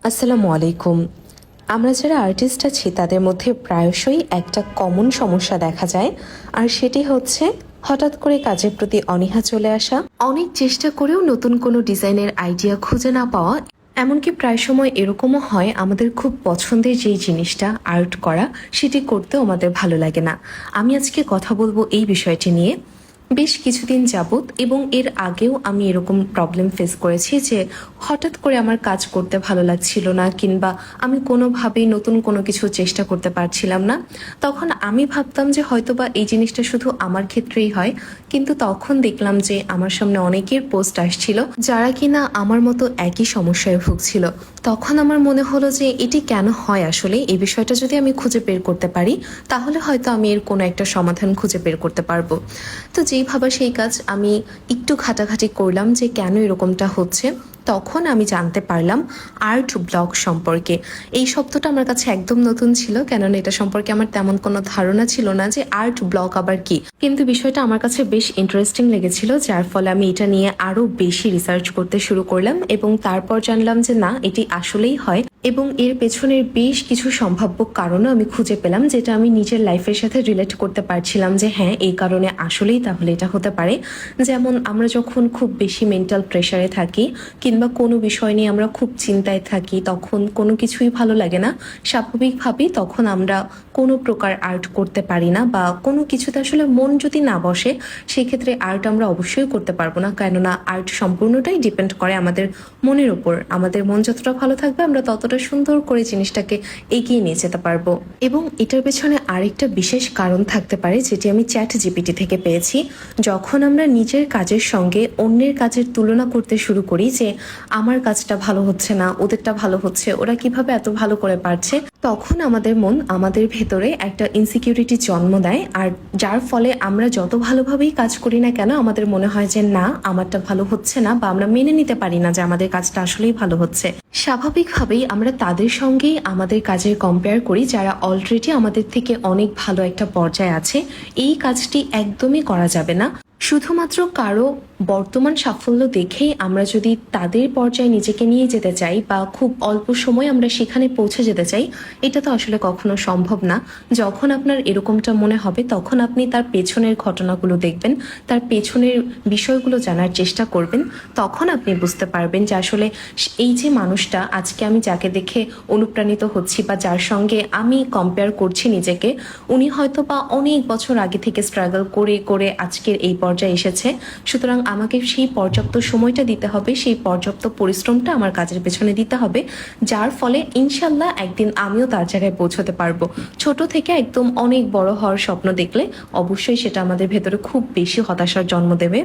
আসসালামু আলাইকুম। আমরা যারা আর্টিস্ট আছি তাদের মধ্যে প্রায়শই একটা কমন সমস্যা দেখা যায়, আর সেটি হচ্ছে হঠাৎ করে কাজের প্রতি অনীহা চলে আসা, অনেক চেষ্টা করেও নতুন কোনো ডিজাইনের আইডিয়া খুঁজে না পাওয়া। এমনকি প্রায় সময় এরকমও হয় আমাদের খুব পছন্দের যেই জিনিসটা আর্ট করা সেটি করতেও আমাদের ভালো লাগে না। আমি আজকে কথা বলবো এই বিষয়টি নিয়ে। বেশ কিছুদিন যাবত এবং এর আগেও আমি এরকম প্রবলেম ফেস করেছি যে হঠাৎ করে আমার কাজ করতে ভালো লাগছিল না, কিংবা আমি কোনোভাবেই নতুন কোনো কিছু চেষ্টা করতে পারছিলাম না। তখন আমি ভাবতাম যে হয়তোবা এই জিনিসটা শুধু আমার ক্ষেত্রেই হয়, কিন্তু তখন দেখলাম যে আমার সামনে অনেকের পোস্ট আসছিল যারা কিনা আমার মতো একই সমস্যায় ভুগছিল। তখন আমার মনে হলো যে এটি কেন হয়, আসলে এই বিষয়টা যদি আমি খুঁজে বের করতে পারি তাহলে হয়তো আমি এর কোনো একটা সমাধান খুঁজে বের করতে পারবো। তো যেই ভাবা সেই কাজ, আমি একটু ঘাটাঘাটি করলাম যে কেন এরকমটা হচ্ছে। তখন আমি জানতে পারলাম আর্ট ব্লক সম্পর্কে। এই শব্দটা আমার কাছে একদম নতুন ছিল, কেননা এটা সম্পর্কে আমার তেমন কোনো ধারণা ছিল না যে আর্ট ব্লক আবার কি। কিন্তু বিষয়টা আমার কাছে বেশ ইন্টারেস্টিং লেগেছিল, যার ফলে আমি এটা নিয়ে আরো বেশি রিসার্চ করতে শুরু করলাম এবং তারপর জানলাম যে না, এটি আসলেই হয় এবং এর পেছনের বেশ কিছু সম্ভাব্য কারণও আমি খুঁজে পেলাম, যেটা আমি নিজের লাইফের সাথে রিলেট করতে পারছিলাম যে হ্যাঁ, এই কারণে আসলেই তাহলে এটা হতে পারে। যেমন আমরা যখন খুব বেশি মেন্টাল প্রেশারে থাকি কিংবা কোনো বিষয় নিয়ে আমরা খুব চিন্তায় থাকি, তখন কোনো কিছুই ভালো লাগে না, স্বাভাবিকভাবেই তখন আমরা কোনো প্রকার আর্ট করতে পারি না, বা কোনো কিছুতে আসলে মন যদি না বসে সেক্ষেত্রে আর্ট আমরা অবশ্যই করতে পারবো না, কেননা আর্ট সম্পূর্ণটাই ডিপেন্ড করে আমাদের মনের উপর। আমাদের মন যতটা ভালো থাকবে আমরা ততটা সুন্দর করে জিনিসটাকে এগিয়ে নিয়ে যেতে পারবো। এবং এটার পেছনে আরেকটা বিশেষ কারণ থাকতে পারে, যেটি আমি চ্যাট জিপিটি থেকে পেয়েছি। যখন আমরা নিজের কাজের সঙ্গে অন্যের কাজের তুলনা করতে শুরু করি যে আমার কাজটা ভালো হচ্ছে না, ওদেরটা ভালো হচ্ছে, ওরা কিভাবে এত ভালো করে পারছে, তখন আমাদের মন আমাদের ভেতরে একটা ইনসিকিউরিটি জন্ম দেয়। আর যার ফলে আমরা যত ভালোভাবেই কাজ করি না কেন আমাদের মনে হয় যে না, আমারটা ভালো হচ্ছে না, বা আমরা মেনে নিতে পারি না যে আমাদের কাজটা আসলেই ভালো হচ্ছে। স্বাভাবিকভাবেই আমরা তাদের সঙ্গেই আমাদের কাজের কম্পেয়ার করি যারা অলরেডি আমাদের থেকে অনেক ভালো একটা পর্যায়ে আছে। এই কাজটি একদমই করা যাবে না। শুধুমাত্র কারো বর্তমান সাফল্য দেখেই আমরা যদি তাদের পর্যায়ে নিজেকে নিয়ে যেতে চাই বা খুব অল্প সময় আমরা সেখানে পৌঁছে যেতে চাই, এটা তো আসলে কখনো সম্ভব না। যখন আপনার এরকমটা মনে হবে তখন আপনি তার পেছনের ঘটনাগুলো দেখবেন, তার পেছনের বিষয়গুলো জানার চেষ্টা করবেন। তখন আপনি বুঝতে পারবেন যে আসলে এই যে মানুষটা, আজকে আমি যাকে দেখে অনুপ্রাণিত হচ্ছি বা যার সঙ্গে আমি কম্পেয়ার করছি নিজেকে, উনি হয়তো বা অনেক বছর আগে থেকে স্ট্রাগল করে করে আজকের এই পর্যায়ে এসেছে। সুতরাং আমাকে সেই পর্যাপ্ত সময়টা দিতে হবে, সেই পর্যাপ্ত পরিশ্রমটা আমার কাজের পেছনে দিতে হবে, যার ফলে ইনশাল্লাহ একদিন আমিও তার জায়গায় পৌঁছতে পারবো। ছোট থেকে একদম অনেক বড় হওয়ার স্বপ্ন দেখলে অবশ্যই সেটা আমাদের ভেতরে খুব বেশি হতাশার জন্ম দেবে।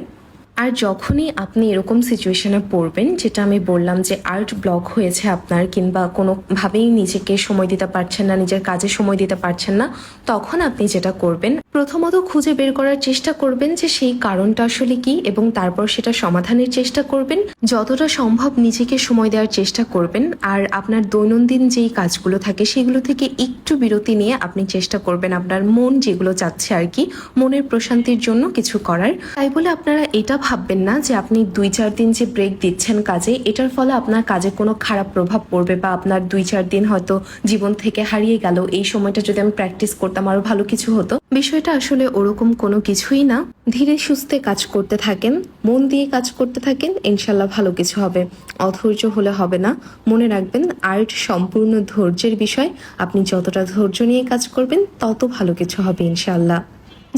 আর যখনই আপনি এরকম সিচুয়েশনে পড়বেন, যেটা আমি বললাম যে আর্ট ব্লক হয়েছে আপনার, কিংবা কোনোভাবেই নিজেকে সময় দিতে পারছেন না, নিজের কাজে সময় দিতে পারছেন না, তখন আপনি যেটা করবেন, প্রথমত খুঁজে বের করার চেষ্টা করবেন যে সেই কারণটা আসলে কি, এবং তারপর সেটা সমাধানের চেষ্টা করবেন। যতটা সম্ভব নিজেকে সময় দেওয়ার চেষ্টা করবেন। আর আপনার দৈনন্দিন যেই কাজগুলো থাকে সেগুলো থেকে একটু বিরতি নিয়ে আপনি চেষ্টা করবেন আপনার মন যেগুলো চাচ্ছে আর কি, মনের প্রশান্তির জন্য কিছু করার। তাই বলে আপনারা এটা ভাববেন না যে আপনি 2-4 দিন যে ব্রেক দিচ্ছেন কাজে, এটার ফলে আপনার কাজে কোনো খারাপ প্রভাব পড়বে, বা আপনার 2-4 দিন হয়তো জীবন থেকে হারিয়ে গেল, এই সময়টা যদি আমি প্র্যাকটিস করতাম আরো ভালো কিছু হতো। বিষয়টা আসলে ওরকম কোনো কিছুই না। ধীরে সুস্থে কাজ করতে থাকেন, মন দিয়ে কাজ করতে থাকেন, ইনশাল্লাহ ভালো কিছু হবে। অধৈর্য হলে হবে না। মনে রাখবেন আর্ট সম্পূর্ণ ধৈর্যের বিষয়। আপনি যতটা ধৈর্য নিয়ে কাজ করবেন তত ভালো কিছু হবে ইনশাল্লাহ।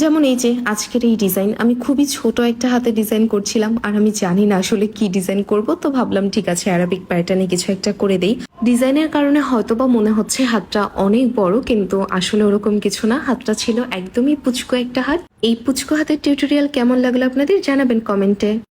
যেমন এই যে আজকের এই ডিজাইন, আমি খুবই ছোট একটা হাতে ডিজাইন করছিলাম, আর আমি জানি না আসলে কি ডিজাইন করব, তো ভাবলাম ঠিক আছে অ্যারাবিক প্যাটার্নে কিছু একটা করে দেই। ডিজাইনের কারণে হয়তোবা মনে হচ্ছে হাতটা অনেক বড়, কিন্তু আসলে ওরকম কিছু না। হাতটা ছিল একদমই পুচকো একটা হাত। এই পুচকো হাতের টিউটোরিয়াল কেমন লাগলো আপনাদের জানাবেন কমেন্টে।